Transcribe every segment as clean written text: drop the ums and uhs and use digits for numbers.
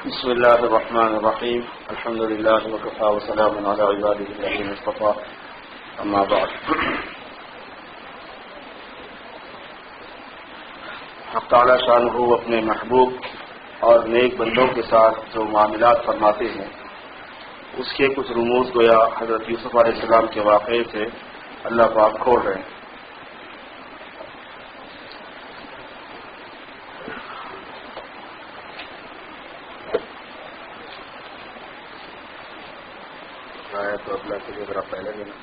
بسم الله الرحمن الرحيم. الحمد لله وكفى وسلام على عباده الذين اصطفى. اما بعد. حق تعالی شانہ اپنے محبوب اور نیک بندوں کے ساتھ جو معاملات فرماتے ہیں اس کے کچھ رموز گویا حضرت یوسف علیہ السلام کے واقعے سے اللہ پاک کھول رہے ہیں. تو اللہ کے ذرا پہلے لینا.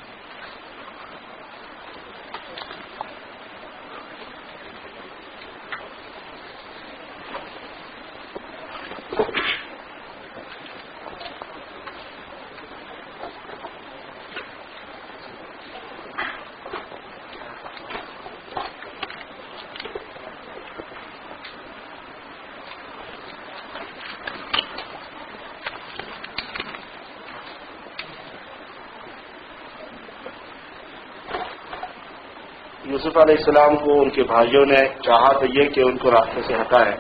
یوسف علیہ السلام کو ان کے بھائیوں نے چاہا تو یہ کہ ان کو راستے سے ہٹائیں،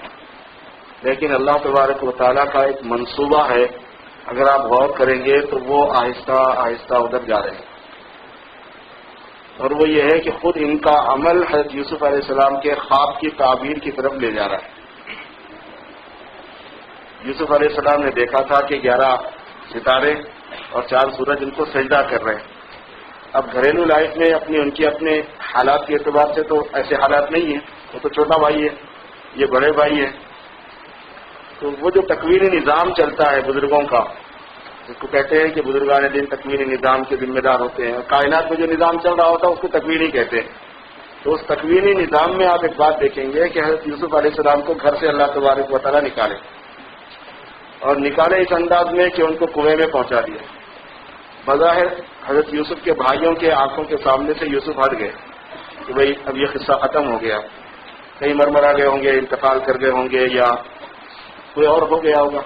لیکن اللہ تبارک و تعالیٰ کا ایک منصوبہ ہے. اگر آپ غور کریں گے تو وہ آہستہ آہستہ ادھر جا رہے ہیں، اور وہ یہ ہے کہ خود ان کا عمل حضرت یوسف علیہ السلام کے خواب کی تعبیر کی طرف لے جا رہا ہے. یوسف علیہ السلام نے دیکھا تھا کہ 11 ستارے اور 4 سورج ان کو سجدہ کر رہے ہیں. اب گھریلو لائف میں ان کے اپنے حالات کے اعتبار سے تو ایسے حالات نہیں ہیں. وہ تو چھوٹا بھائی ہے، یہ بڑے بھائی ہے. تو وہ جو تکوینی نظام چلتا ہے بزرگوں کا، جس کو کہتے ہیں کہ بزرگان دین تکوینی نظام کے ذمہ دار ہوتے ہیں، کائنات میں جو نظام چل رہا ہوتا ہے اس کو تکوینی کہتے ہیں. تو اس تکوینی نظام میں آپ ایک بات دیکھیں گے کہ حضرت یوسف علیہ السلام کو گھر سے اللہ تبارک و تعالیٰ نکالے، اور نکالے اس انداز میں کہ ان کو کنویں میں پہنچا دیا. بظاہر حضرت یوسف کے بھائیوں کے آنکھوں کے سامنے سے یوسف ہٹ گئے کہ بھئی اب یہ قصہ ختم ہو گیا. کہیں مرمرا گئے ہوں گے، انتقال کر گئے ہوں گے، یا کوئی اور ہو گیا ہوگا.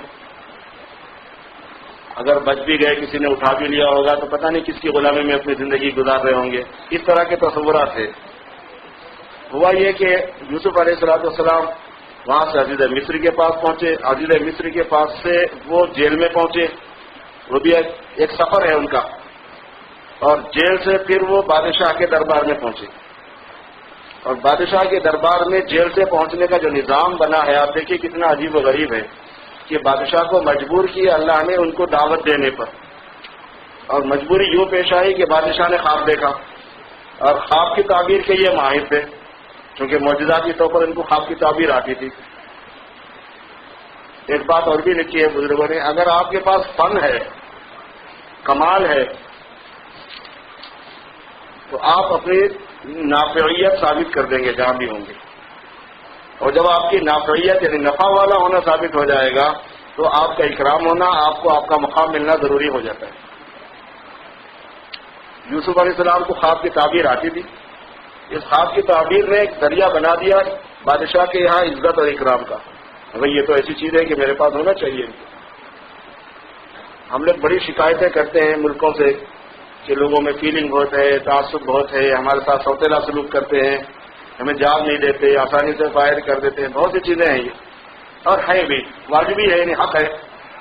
اگر بچ بھی گئے، کسی نے اٹھا بھی لیا ہوگا تو پتہ نہیں کس کی غلامی میں اپنی زندگی گزار رہے ہوں گے. اس طرح کے تصورات تھے. ہوا یہ کہ یوسف علیہ السلام وہاں سے عزیز مصر کے پاس پہنچے. عزیز مصر کے پاس سے وہ جیل میں پہنچے. وہ بھی ایک سفر ہے ان کا. اور جیل سے پھر وہ بادشاہ کے دربار میں پہنچے. اور بادشاہ کے دربار میں جیل سے پہنچنے کا جو نظام بنا ہے، آپ دیکھیے کتنا عجیب و غریب ہے کہ بادشاہ کو مجبور کیا اللہ نے ان کو دعوت دینے پر. اور مجبوری یوں پیش آئی کہ بادشاہ نے خواب دیکھا، اور خواب کی تعبیر کے یہ ماہر تھے، کیونکہ معجزاتی طور پر ان کو خواب کی تعبیر آتی تھی. ایک بات اور بھی لکھی ہے بزرگوں نے، اگر آپ کے پاس فن ہے، کمال ہے، تو آپ اپنی نافعیت ثابت کر دیں گے جہاں بھی ہوں گے. اور جب آپ کی نافعیت یعنی نفع والا ہونا ثابت ہو جائے گا تو آپ کا اکرام ہونا، آپ کو آپ کا مقام ملنا ضروری ہو جاتا ہے. یوسف علیہ السلام کو خواب کی تعبیر آتی تھی. اس خواب کی تعبیر نے ایک ذریعہ بنا دیا بادشاہ کے یہاں عزت اور اکرام کا. بھئی یہ تو ایسی چیز ہے کہ میرے پاس ہونا چاہیے. ہم لوگ بڑی شکایتیں کرتے ہیں ملکوں سے کہ لوگوں میں فیلنگ بہت ہے، تعصب بہت ہے، ہمارے ساتھ سوتیلا سلوک کرتے ہیں، ہمیں جاب نہیں دیتے، آسانی سے فائر کر دیتے ہیں. بہت سی چیزیں ہیں یہ، اور ہیں بھی، واجبی ہے، یعنی حق ہے،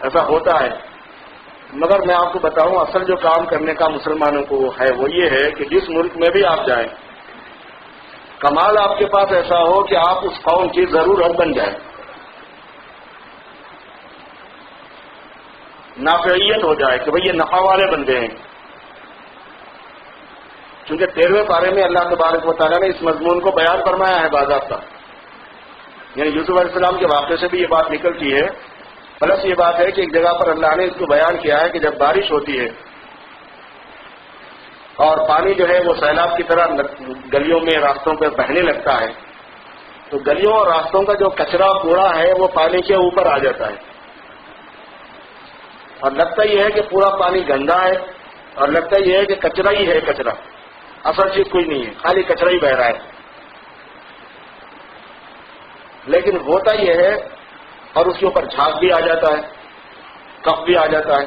ایسا ہوتا ہے. مگر میں آپ کو بتاؤں اصل جو کام کرنے کا مسلمانوں کو ہے وہ یہ ہے کہ جس ملک میں بھی آپ جائیں، کمال آپ کے پاس ایسا ہو کہ آپ اس قوم کی ضرورت بن جائیں، نافعیت ہو جائے کہ بھئی یہ نفع والے بندے ہیں. چونکہ 13ویں پارے میں اللہ تبارک و تعالیٰ نے اس مضمون کو بیان فرمایا ہے باضابطہ. یعنی یوسف علیہ السلام کے واقعے سے بھی یہ بات نکلتی ہے. پلس یہ بات ہے کہ ایک جگہ پر اللہ نے اس کو بیان کیا ہے کہ جب بارش ہوتی ہے اور پانی جو ہے وہ سیلاب کی طرح گلیوں میں، راستوں پہ بہنے لگتا ہے، تو گلیوں اور راستوں کا جو کچرا کوڑا ہے وہ پانی کے اوپر آ جاتا ہے. اور لگتا یہ ہے کہ پورا پانی گندا ہے، اور لگتا یہ ہے کہ کچرا ہی ہے کچرا، اصل چیز کوئی نہیں ہے، خالی کچرا ہی بہ رہا ہے. لیکن ہوتا یہ ہے، اور اس کے اوپر جھاگ بھی آ جاتا ہے، کف بھی آ جاتا ہے.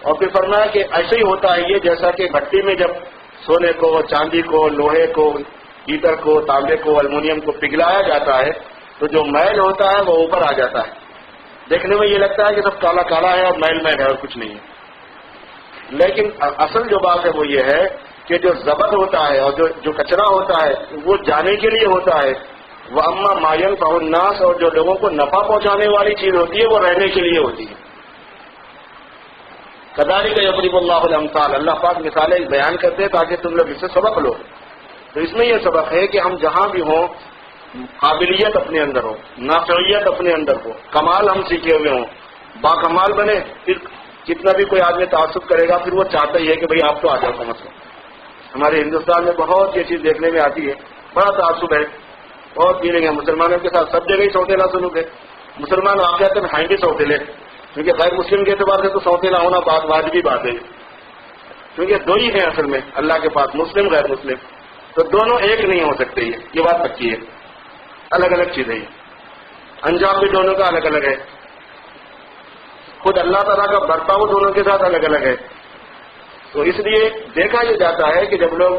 اور پھر فرمایا کہ ایسے ہی ہوتا ہے یہ جیسا کہ بھٹی میں جب سونے کو، چاندی کو، لوہے کو، پیتل کو، تانبے کو، المونیم کو پگھلایا جاتا ہے تو جو میل ہوتا ہے وہ اوپر آ جاتا ہے. دیکھنے میں یہ لگتا ہے کہ سب کالا کالا ہے اور میل میل ہے اور کچھ نہیں ہے، لیکن اصل جو بات ہے وہ یہ ہے کہ جو زبر ہوتا ہے اور جو کچرا ہوتا ہے وہ جانے کے لیے ہوتا ہے، وہ اما ماین الناس، اور جو لوگوں کو نفع پہنچانے والی چیز ہوتی ہے وہ رہنے کے لیے ہوتی ہے۔ کذالک یضرب اللہ الامثال، اللہ پاک مثالیں بیان کرتے ہیں تاکہ تم لوگ اس سے سبق لو۔ تو اس میں یہ سبق ہے کہ ہم جہاں بھی ہوں قابلیت اپنے اندر ہو، نافعیت اپنے اندر ہو، کمال ہم سیکھے ہوئے ہوں، باکمال بنے، پھر کتنا بھی کوئی آدمی تعصب کرے گا پھر وہ چاہتا ہی ہے کہ بھئی آپ تو آ جاؤ کم از کم۔ ہمارے ہندوستان میں بہت یہ چیز دیکھنے میں آتی ہے، بڑا تعصب ہے، بہت فیلنگ ہے مسلمانوں کے ساتھ، سب جگہ ہی سوتیلا سلوک ہے۔ مسلمان واقعات میں ہیں بھی سوتیلے، کیونکہ غیر مسلم کے اعتبار سے تو سوتیلا ہونا بات واجبی بات ہے، کیونکہ دو ہی ہیں اصل میں اللہ کے پاس، مسلم غیر مسلم، تو دونوں ایک نہیں ہو سکتے، یہ بات پکی ہے، الگ الگ چیزیں ہیں، انجام بھی دونوں کا الگ الگ ہے، خود اللہ تعالیٰ کا برتاؤ دونوں کے ساتھ الگ الگ ہے۔ تو اس لیے دیکھا یہ جاتا ہے کہ جب لوگ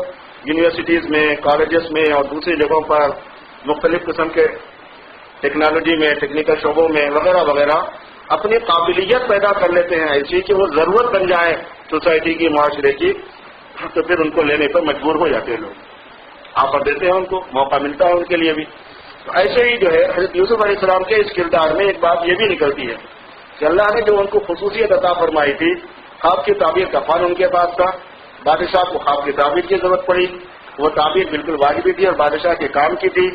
یونیورسٹیز میں، کالجز میں اور دوسری جگہوں پر مختلف قسم کے ٹیکنالوجی میں، ٹیکنیکل شعبوں میں وغیرہ وغیرہ اپنی قابلیت پیدا کر لیتے ہیں ایسی کہ وہ ضرورت بن جائے سوسائٹی کی، معاشرے کی، تو پھر ان کو لینے پر مجبور ہو جاتے ہیں لوگ، آفر دیتے ہیں، ان کو موقع ملتا ہے ان کے لیے بھی۔ تو ایسے ہی جو ہے حضرت یوسف علیہ السلام کے اس کردار میں ایک بات یہ بھی نکلتی ہے کہ اللہ نے جو ان کو خصوصیت عطا فرمائی تھی، خواب کی تعبیر کا فن ان کے پاس تھا، بادشاہ کو خواب کی تعبیر کی ضرورت پڑی، وہ تعبیر بالکل واجبی تھی اور بادشاہ کے کام کی تھی،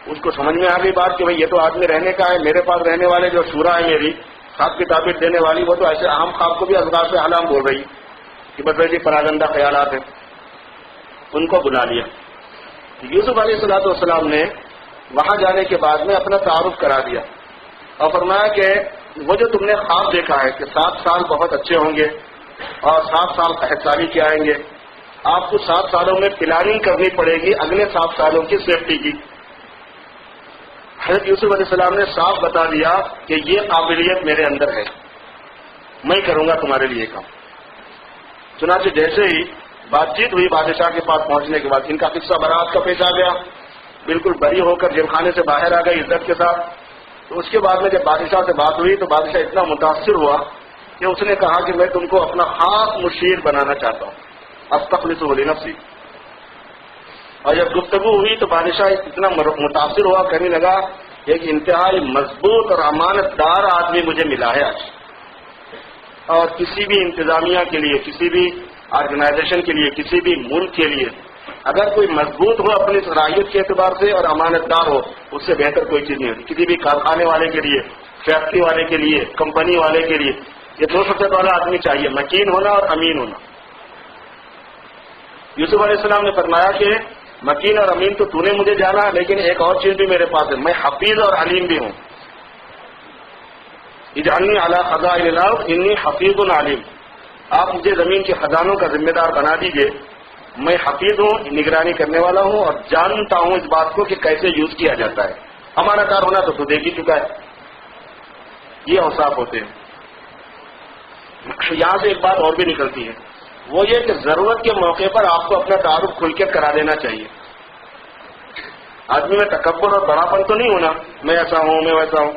اس کو سمجھ میں آ گئی بات کہ بھئی یہ تو آدمی رہنے کا ہے، میرے پاس رہنے والے جو شورا ہے میری خواب کی تعبیر دینے والی، وہ تو ایسے اہم خواب کو بھی اذکار سے اعلام بول رہی کہ بس یہ پراگندہ خیالات ہیں، ان کو بلا لیا۔ یوسف علیہ السلام نے وہاں جانے کے بعد میں اپنا تعارف کرا دیا اور فرمایا کہ وہ جو تم نے خواب دیکھا ہے کہ 7 سال بہت اچھے ہوں گے اور 7 سال قحطسالی کے آئیں گے، آپ کو 7 سالوں میں پلاننگ کرنی پڑے گی اگلے 7 سالوں کی سیفٹی کی۔ حضرت یوسف علیہ السلام نے صاف بتا دیا کہ یہ قابلیت میرے اندر ہے، میں کروں گا تمہارے لیے کام۔ چنانچہ جیسے ہی بات چیت ہوئی بادشاہ کے پاس پہنچنے کے بعد، ان کا قصہ برات کا پیش آ گیا، بالکل بری ہو کر جیل خانے سے باہر آ گئی عزت کے ساتھ۔ تو اس کے بعد میں جب بادشاہ سے بات ہوئی تو بادشاہ اتنا متاثر ہوا کہ اس نے کہا کہ میں تم کو اپنا خاص مشیر بنانا چاہتا ہوں، استخلصہ لنفسی۔ اور جب گفتگو ہوئی تو بادشاہ اتنا متاثر ہوا، کہنے لگا ایک انتہائی مضبوط اور امانت دار آدمی مجھے ملا ہے آج، اور کسی بھی انتظامیہ کے لیے، کسی بھی آرگنائزیشن کے لیے، کسی بھی ملک کے لیے اگر کوئی مضبوط ہو اپنی صلاحیت کے اعتبار سے اور امانت دار ہو، اس سے بہتر کوئی چیز نہیں ہوتی۔ کسی بھی کارخانے والے کے لیے، فیکٹری والے کے لیے، کمپنی والے کے لیے یہ 2 سب سے والا آدمی چاہیے، مکین ہونا اور امین ہونا۔ یوسف علیہ السلام نے فرمایا کہ مکین اور امین تو نے مجھے جانا، لیکن ایک اور چیز بھی میرے پاس ہے، میں حفیظ اور علیم بھی ہوں۔ اجعلنی علی خزائن الارض انی حفیظ علیم، آپ مجھے زمین کے خزانوں کا ذمہ دار بنا دیجئے، میں حفیظ ہوں، نگرانی کرنے والا ہوں اور جانتا ہوں اس بات کو کہ کیسے یوز کیا جاتا ہے۔ ہمارا کار ہونا تو دیکھ ہی چکا ہے، یہ اوصاف ہوتے ہیں۔ یہاں سے ایک بات اور بھی نکلتی ہے، وہ یہ کہ ضرورت کے موقع پر آپ کو اپنا تعارف کھل کے کرا دینا چاہیے۔ آدمی میں تکبر اور بڑاپن تو نہیں ہونا، میں ایسا ہوں میں ویسا ہوں،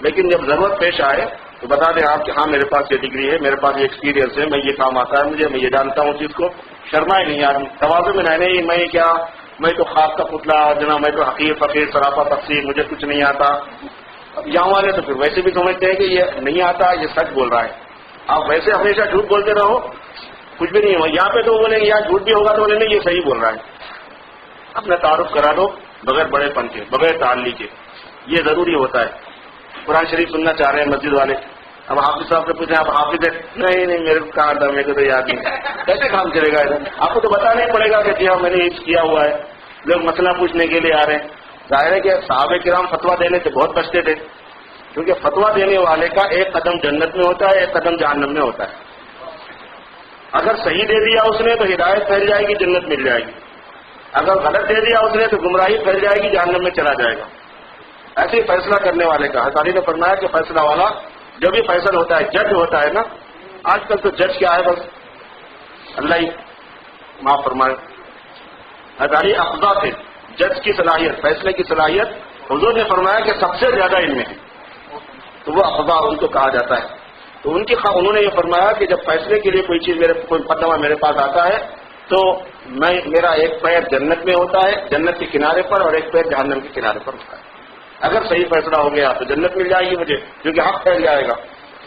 لیکن جب ضرورت پیش آئے تو بتا دیں آپ کہ ہاں میرے پاس یہ ڈگری ہے، میرے پاس یہ ایکسپیرینس ہے، میں یہ کام آتا ہے مجھے، میں یہ جانتا ہوں چیز کو، شرمائے نہیں آدمی، تواضع میں نہیں میں کیا، میں تو خاص کا پتلا جناب، میں تو حقیر فقیر سراپا تفسیر، مجھے کچھ نہیں آتا۔ یہاں والے تو پھر ویسے بھی سمجھتے ہیں کہ یہ نہیں آتا، یہ سچ بول رہا ہے۔ آپ ویسے ہمیشہ جھوٹ بولتے رہو، کچھ بھی نہیں ہو، یہاں پہ تو بولیں گے یار جھوٹ بھی ہوگا تو بولیں گے یہ صحیح بول رہا ہے۔ اپنا تعارف کرا دو بغیر بڑے پن کے، بغیر تعلی کے، یہ ضروری ہوتا ہے۔ قرآن شریف سننا چاہ رہے ہیں مسجد والے، اب حافظ صاحب سے پوچھیں آپ حافظ ہے؟ نہیں میرے کو کہاں تھا، میرے کو تو یاد نہیں۔ کیسے کام چلے گا ادھر؟ آپ کو تو بتانا ہی پڑے گا کہ جی ہاں میں نے یہ کیا ہوا ہے۔ لوگ مسئلہ پوچھنے کے لیے آ رہے ہیں، ظاہر ہے کہ صحابہ کرام فتویٰ دینے سے بہت بچتے تھے، کیونکہ فتویٰ دینے والے کا ایک قدم جنت میں ہوتا ہے، ایک قدم جہنم میں ہوتا ہے۔ اگر صحیح دے دیا اس نے تو ہدایت پھیل جائے گی، جنت مل جائے گی، اگر غلط دے دیا اس نے تو گمراہی پھیل جائے گی، جہنم میں چلا جائے گا۔ ایسے ہی فیصلہ کرنے والے کا حضرت علی نے فرمایا کہ فیصلہ والا جو بھی فیصلہ ہوتا ہے، جج ہوتا ہے نا، آج کل تو جج کیا ہے بس اللہ ہی معاف فرمائے، حضرت علی افضا تھے، جج کی صلاحیت، فیصلے کی صلاحیت حضور نے فرمایا کہ سب سے زیادہ ان میں ہے۔ تو وہ افضا ان کو کہا جاتا ہے. تو انہوں نے یہ فرمایا کہ جب فیصلے کے لیے کوئی چیز کوئی مقدمہ میرے پاس آتا ہے تو میرا ایک پیر جنت میں ہوتا ہے، جنت کے کنارے پر، اور ایک پیر جہنم کے کنارے پر ہوتا ہے. اگر صحیح فیصلہ ہو گیا تو جنت مل جائے گی مجھے، کیونکہ حق پھیل جائے گا،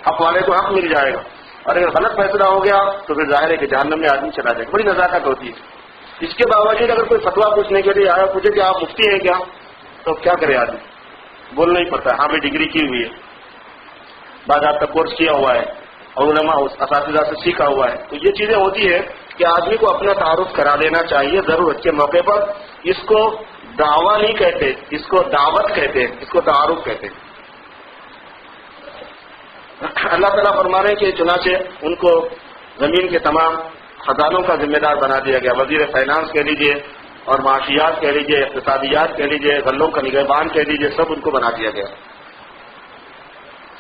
حق والے کو حق مل جائے گا. اور اگر غلط فیصلہ ہو گیا تو پھر ظاہر ہے کہ جہنم میں آدمی چلا جائے گا. بڑی نزاکت ہوتی ہے. اس کے باوجود اگر کوئی فتویٰ پوچھنے کے لیے آیا، پوچھے کہ آپ مفتی ہیں کیا، تو کیا کرے آدمی؟ بولنا ہی پڑتا ہے. ہاں بھی ڈگری کی ہوئی ہے، بعد آپ کا کورس کیا ہوا ہے، اور علماء اساتذہ سے سیکھا ہوا ہے. تو یہ چیزیں ہوتی ہے کہ آدمی کو اپنا تعارف کرا لینا چاہیے ضرورت کے موقع پر. اس کو دعویٰ نہیں کہتے، اس کو دعوت کہتے ہیں، اس کو تعارف کہتے ہیں. اللہ تعالیٰ فرما رہے ہیں کہ چنانچہ ان کو زمین کے تمام خزانوں کا ذمہ دار بنا دیا گیا. وزیر فائنانس کہہ لیجیے، اور معاشیات کہہ لیجیے، اقتصادیات کہہ لیجیے، غلوں کا نگہبان کہہ لیجیے، سب ان کو بنا دیا گیا.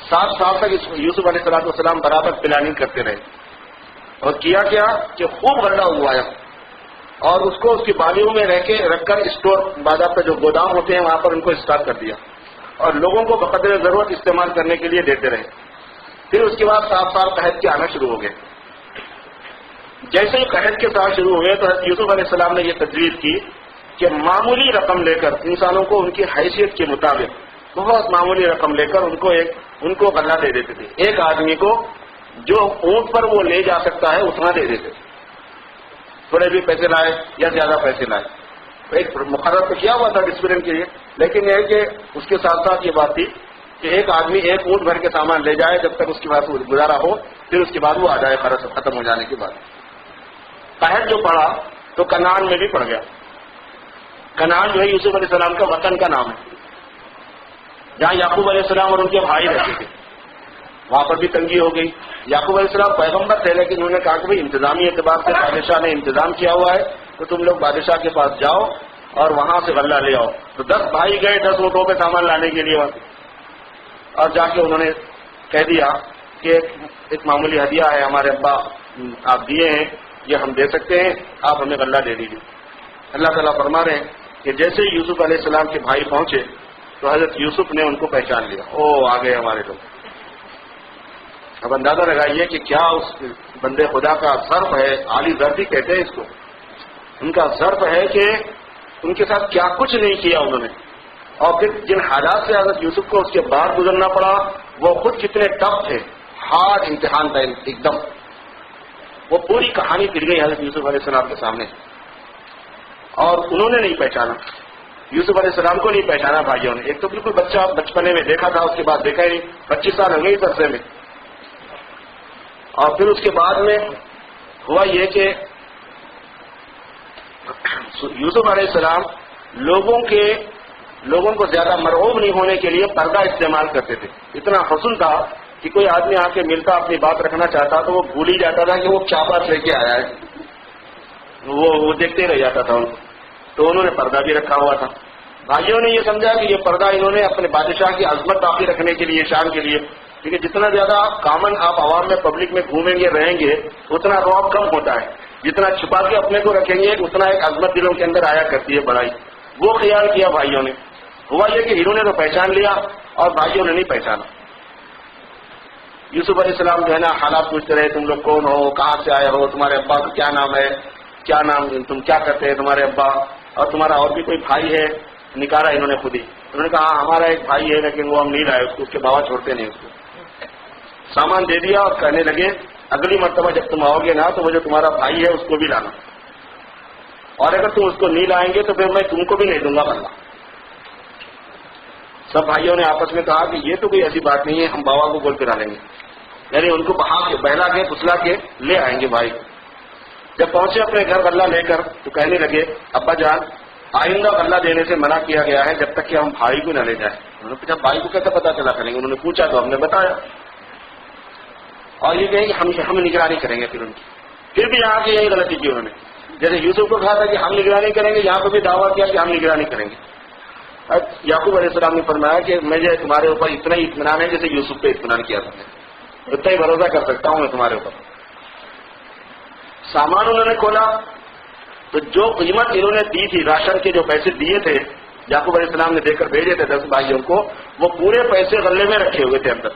7 سال تک یوسف علیہ السلام برابر پلاننگ کرتے رہے، اور کیا کہ خوب غلہ اگوایا، اور اس کو اس کی بالیوں میں رکھ کر اسٹور باضابطہ جو گودام ہوتے ہیں وہاں پر ان کو اسٹاک کر دیا، اور لوگوں کو بقدر ضرورت استعمال کرنے کے لیے دیتے رہے. پھر اس کے بعد 7 سال قحط کے آنا شروع ہو گئے. جیسے ہی قحط کے سال شروع ہوئے تو حضرت یوسف علیہ السلام نے یہ تجویز کی کہ معمولی رقم لے کر انسانوں کو ان کی حیثیت کے مطابق بہت معمولی رقم لے کر ان کو غلہ دے دیتے تھے. ایک آدمی کو جو اونٹ پر وہ لے جا سکتا ہے اتنا دے دیتے تھے. تھوڑے بھی پیسے لائے یا زیادہ پیسے لائے، ایک مقرر تو کیا ہوا تھا ڈسپلن کے لیے، لیکن یہ ہے کہ اس کے ساتھ ساتھ یہ بات تھی کہ ایک آدمی ایک اونٹ بھر کے سامان لے جائے جب تک اس کے بعد گزارا ہو، پھر اس کے بعد وہ آ جائے قرض ختم ہو جانے کے بعد. قحط جو پڑا تو کنعان میں بھی پڑ گیا. کنعان جو ہے یوسف علیہ السلام کا وطن کا نام ہے، جہاں یعقوب علیہ السلام اور ان کے بھائی رہتے تھے. وہاں پر بھی تنگی ہو گئی. یعقوب علیہ السلام پیغمبر تھے، لیکن انہوں نے کہا کہ بھائی انتظامی اعتبار سے بادشاہ نے انتظام کیا ہوا ہے تو تم لوگ بادشاہ کے پاس جاؤ اور وہاں سے غلہ لے آؤ. تو 10 بھائی گئے 10 اونٹوں پہ سامان لانے کے لیے وہاں، اور جا کے انہوں نے کہہ دیا کہ ایک معمولی ہدیہ ہے ہمارے ابا آپ دیے ہیں، یہ ہم دے سکتے ہیں، آپ ہمیں غلہ دے دیجیے. اللہ تعالیٰ فرما رہے ہیں کہ جیسے ہی یوسف علیہ السلام کے بھائی پہنچے تو حضرت یوسف نے ان کو پہچان لیا. آ گئے ہمارے لوگ. اب اندازہ لگائیے کہ کیا اس بندے خدا کا ظرف ہے، عالی ظرفی کہتے ہیں اس کو. ان کا ظرف ہے کہ ان کے ساتھ کیا کچھ نہیں کیا انہوں نے، اور پھر جن حالات سے حضرت یوسف کو اس کے بعد گزرنا پڑا وہ خود کتنے ٹف تھے. ہارڈ امتحان تھا ایک دم. وہ پوری کہانی پھر گئی حضرت یوسف علیہ السلام کے سامنے، اور انہوں نے نہیں پہچانا، یوسف علیہ السلام کو نہیں پہچانا بھائیوں نے. ایک تو بالکل بچہ بچپنے میں دیکھا تھا، اس کے بعد دیکھا ہی نہیں. 25 سال ہو گئے اس عرصے میں. اور پھر اس کے بعد میں ہوا یہ کہ یوسف علیہ السلام لوگوں کو زیادہ مرعوب نہیں ہونے کے لیے پردہ استعمال کرتے تھے. اتنا حسن تھا کہ کوئی آدمی آ کے ملتا اپنی بات رکھنا چاہتا تو وہ بھول ہی جاتا تھا کہ وہ کیا بات لے کے آیا ہے، وہ دیکھتے رہ جاتا تھا ان کو. تو انہوں نے پردہ بھی رکھا ہوا تھا. بھائیوں نے یہ سمجھا کہ یہ پردہ انہوں نے اپنے بادشاہ کی عظمت باقی رکھنے کے لیے، شان کے لیے، کیونکہ جتنا زیادہ کامن آپ عوام میں پبلک میں گھومیں گے رہیں گے اتنا رعب کم ہوتا ہے. جتنا چھپا کے اپنے کو رکھیں گے اتنا ایک عظمت دلوں کے اندر آیا کرتی ہے بڑائی. وہ خیال کیا بھائیوں نے. ہوا یہ کہ انہوں نے تو پہچان لیا اور بھائیوں نے نہیں پہچانا. یوسف علیہ السلام جو ہے نا حالات پوچھتے رہے، تم لوگ کون ہو، کہاں سے آئے ہو، تمہارے ابا کا کیا نام ہے، کیا نام، تم کیا کرتے ہیں تمہارے ابا، اور تمہارا اور بھی کوئی بھائی ہے. نکالا انہوں نے خود ہی. انہوں نے کہا ہمارا ایک بھائی ہے لیکن وہ ہم نہیں لائے اس کے بابا چھوڑتے نہیں. اس کو سامان دے دیا اور کہنے لگے اگلی مرتبہ جب تم آؤ گے نا تو وہ جو تمہارا بھائی ہے اس کو بھی لانا، اور اگر تم اس کو نہیں لائیں گے تو پھر میں تم کو بھی نہیں دوں گا بندہ. سب بھائیوں نے آپس میں کہا کہ یہ تو کوئی ایسی بات نہیں ہے، ہم بابا کو بول کر ڈالیں گے. یعنی ان کو بہلا کے پھسلا کے لے آئیں گے بھائی. جب پہنچے اپنے گھر غلہ لے کر تو کہنے لگے ابا جان آئندہ غلہ دینے سے منع کیا گیا ہے جب تک کہ ہم بھائی کو نہ لے جائیں. انہوں نے پوچھا بھائی کو کیسے پتا چلا کریں گے؟ انہوں نے پوچھا تو ہم نے بتایا، اور یہ کہیں کہ ہم نگرانی کریں گے. پھر بھی یہاں کی یہی غلطی کی انہوں نے. جیسے یوسف کو کہا تھا کہ ہم نگرانی کریں گے، یہاں پہ بھی دعویٰ کیا کہ ہم نگرانی کریں گے. یعقوب علیہ السلام نے فرمایا کہ مجھے تمہارے اوپر اتنا ہی اطمینان ہے جیسے یوسف پہ اطمینان کیا تھا، اتنا ہی بھروسہ کر سکتا ہوں میں تمہارے اوپر. سامان انہوں نے کھولا تو جو قیمت انہوں نے دی تھی، راشن کے جو پیسے دیے تھے یعقوب علیہ السلام نے دے کر بھیجے تھے 10 بھائیوں کو، وہ پورے پیسے غلے میں رکھے ہوئے تھے اندر.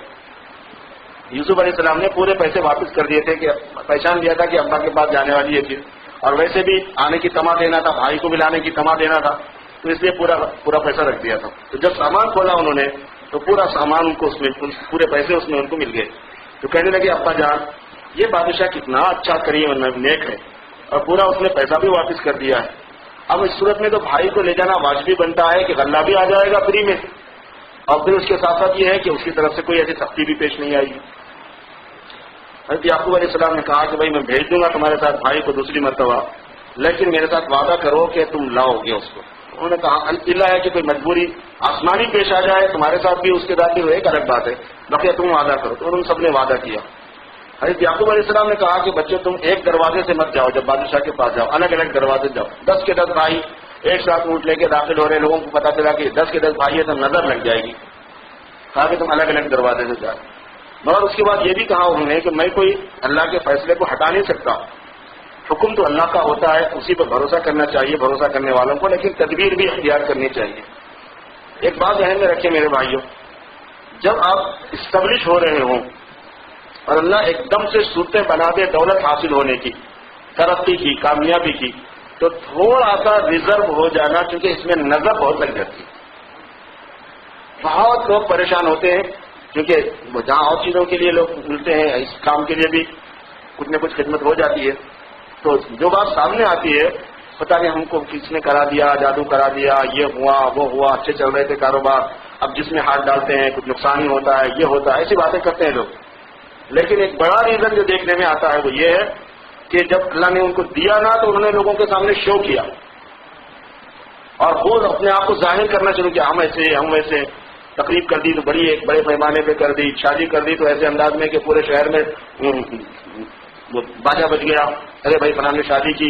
یوسف علیہ السلام نے پورے پیسے واپس کر دیے تھے کہ پہچان دیا تھا کہ ابا کے پاس جانے والی یہ چیز، اور ویسے بھی آنے کی تما دینا تھا، بھائی کو بھی لانے کی تما دینا تھا، تو اس لیے پورا پیسہ رکھ دیا تھا. تو جب سامان کھولا انہوں نے تو پورا سامان ان کو اس میں، پورے پیسے اس میں ان کو مل گئے. تو کہنے لگے ابا جان یہ بادشاہ کتنا اچھا کریم اور نیک ہے، اور پورا اس نے پیسہ بھی واپس کر دیا ہے. اب اس صورت میں تو بھائی کو لے جانا واجبی بنتا ہے کہ غلہ بھی آ جائے گا فری میں، اور پھر اس کے ساتھ ساتھ یہ ہے کہ اس کی طرف سے کوئی ایسی سختی بھی پیش نہیں آئے گی. حضرت یعقوب علیہ السلام نے کہا کہ بھائی میں بھیج دوں گا تمہارے ساتھ بھائی کو دوسری مرتبہ، لیکن میرے ساتھ وعدہ کرو کہ تم لاؤ گے اس کو. انہوں نے کہا اللہ ہے کہ کوئی مجبوری آسمانی پیش آ جائے تمہارے ساتھ بھی اس کے ساتھ بھی وہ ایک الگ بات ہے، بقیہ تم وعدہ کرو. تو انہوں نے سب نے وعدہ کیا. حضرت یعقوب علیہ السلام نے کہا کہ بچوں تم ایک دروازے سے مت جاؤ، جب بادشاہ کے پاس جاؤ الگ الگ دروازے جاؤ. 10 کے 10 بھائی ایک ساتھ اونٹ لے کے داخل ہو رہے، لوگوں کو پتا چلا کہ 10 کے 10 بھائی ہے تو نظر لگ جائے گی. کہا کہ تم الگ الگ دروازے سے جاؤ. مگر اس کے بعد یہ بھی کہا انہوں نے کہ میں کوئی اللہ کے فیصلے کو ہٹا نہیں سکتا، حکم تو اللہ کا ہوتا ہے، اسی پر بھروسہ کرنا چاہیے بھروسہ کرنے والوں کو، لیکن تدبیر بھی اختیار کرنی چاہیے. ایک بات ذہن میں رکھیں میرے بھائیوں، جب آپ اسٹیبلش ہو رہے ہوں اور اللہ ایک دم سے صورتیں بنا دے دولت حاصل ہونے کی، ترقی کی، کامیابی کی، تو تھوڑا سا ریزرو ہو جانا، کیونکہ اس میں نظر بہت لگ جاتی ہے. بہت لوگ پریشان ہوتے ہیں کیونکہ جہاں اور چیزوں کے لیے لوگ ملتے ہیں اس کام کے لیے بھی کچھ نہ کچھ خدمت ہو جاتی ہے. تو جو بات سامنے آتی ہے پتہ نہیں ہم کو کس نے کرا دیا، جادو کرا دیا، یہ ہوا وہ ہوا، اچھے چل رہے تھے کاروبار، اب جس میں ہاتھ ڈالتے ہیں کچھ نقصان ہی ہوتا ہے، یہ ہوتا ہے، ایسی باتیں کرتے ہیں لوگ. لیکن ایک بڑا ریزن جو دیکھنے میں آتا ہے وہ یہ ہے کہ جب اللہ نے ان کو دیا نا تو انہوں نے لوگوں کے سامنے شو کیا اور وہ اپنے آپ کو ظاہر کرنا شروع کیا، ہم ایسے ہم ویسے. تقریب کر دی تو ایک بڑے پیمانے پہ کر دی، شادی کر دی تو ایسے انداز میں کہ پورے شہر میں باجا بج گیا، ارے بھائی فلاں نے شادی کی.